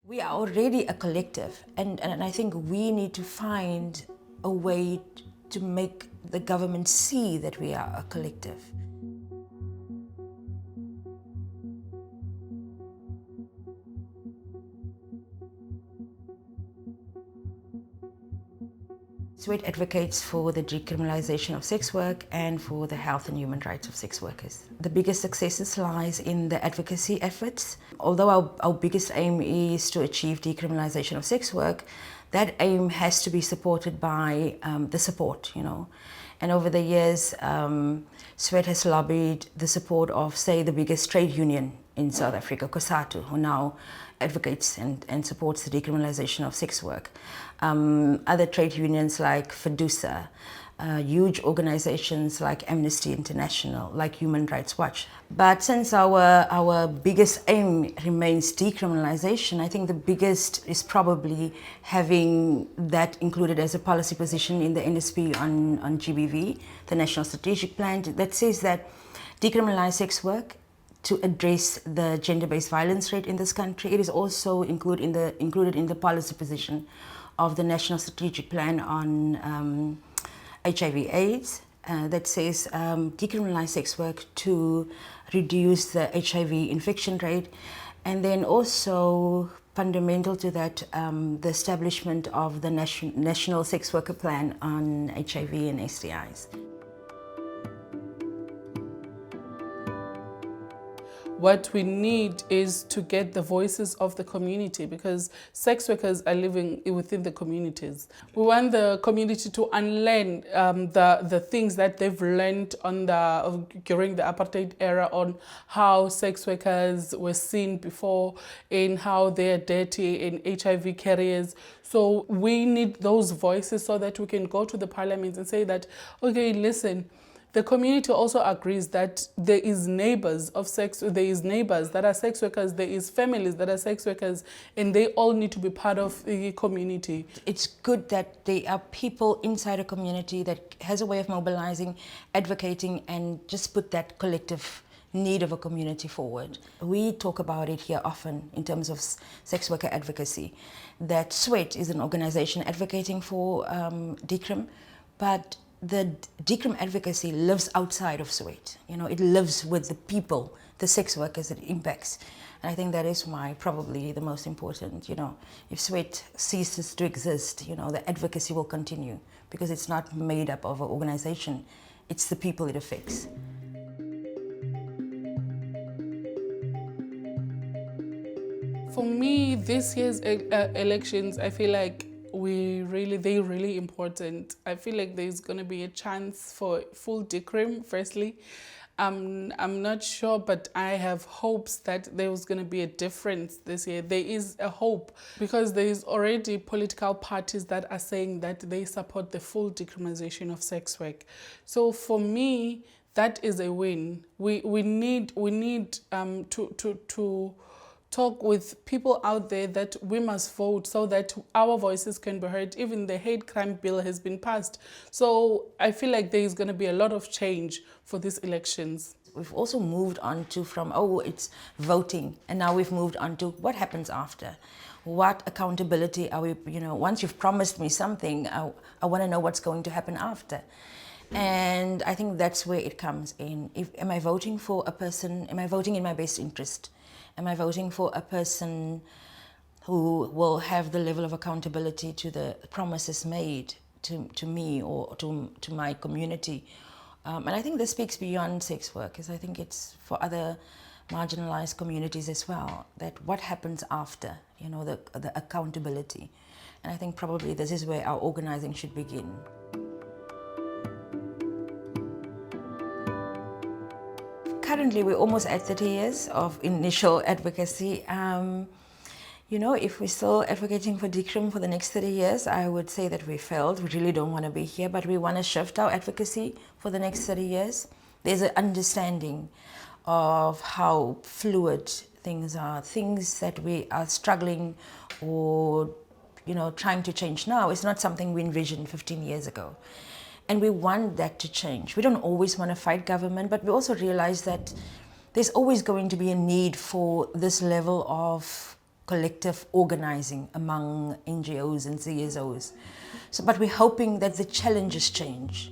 We are already a collective, and I think we need to find a way to make the government see that we are a collective. SWET advocates for the decriminalization of sex work and for the health and human rights of sex workers. The biggest successes lies in the advocacy efforts. Although our biggest aim is to achieve decriminalization of sex work, that aim has to be supported by the support, And over the years, SWET has lobbied the support of, say, the biggest trade union in South Africa, COSATU, who now advocates and supports the decriminalization of sex work. Other trade unions like FEDUSA, huge organizations like Amnesty International, like Human Rights Watch. But since our biggest aim remains decriminalization, I think the biggest is probably having that included as a policy position in the NSP on GBV, the National Strategic Plan, that says that decriminalize sex work to address the gender-based violence rate in this country. It is also included in the policy position of the National Strategic Plan on HIV/AIDS that says decriminalize sex work to reduce the HIV infection rate, and then also fundamental to that, the establishment of the National Sex Worker Plan on HIV and STIs. What we need is to get the voices of the community, because sex workers are living within the communities. We want the community to unlearn the things that they've learned during the apartheid era on how sex workers were seen before, in how they're dirty, in HIV carriers. So we need those voices so that we can go to the parliament and say that, okay, listen, the community also agrees that there is neighbors that are sex workers, there is families that are sex workers, and they all need to be part of the community. It's good that there are people inside a community that has a way of mobilizing, advocating, and just put that collective need of a community forward. We talk about it here often in terms of sex worker advocacy, that SWET is an organization advocating for decrim, but the decrim advocacy lives outside of SWET. It lives with the people, the sex workers it impacts. And I think that is probably the most important. If SWET ceases to exist, the advocacy will continue, because it's not made up of an organization, it's the people it affects. For me, this year's elections, I feel like they're really important. I feel like there's going to be a chance for full decrim, firstly. I'm not sure, but I have hopes that there was going to be a difference this year. There is a hope, because there is already political parties that are saying that they support the full decriminalization of sex work. So for me, that is a win. We need to talk with people out there that we must vote so that our voices can be heard. Even the hate crime bill has been passed. So I feel like there is going to be a lot of change for these elections. We've also moved on from it's voting, and now we've moved on to what happens after. What accountability are we, once you've promised me something, I want to know what's going to happen after. And I think that's where it comes in. Am I voting for a person? Am I voting in my best interest? Am I voting for a person who will have the level of accountability to the promises made to me or to my community? And I think this speaks beyond sex workers. I think it's for other marginalized communities as well, that what happens after, the accountability. And I think probably this is where our organizing should begin. Currently, we're almost at 30 years of initial advocacy. If we're still advocating for decrim for the next 30 years, I would say that we failed. We really don't want to be here, but we want to shift our advocacy for the next 30 years. There's an understanding of how fluid things are. Things that we are struggling or, trying to change now is not something we envisioned 15 years ago. And we want that to change. We don't always want to fight government, but we also realize that there's always going to be a need for this level of collective organising among NGOs and CSOs. So, but we're hoping that the challenges change.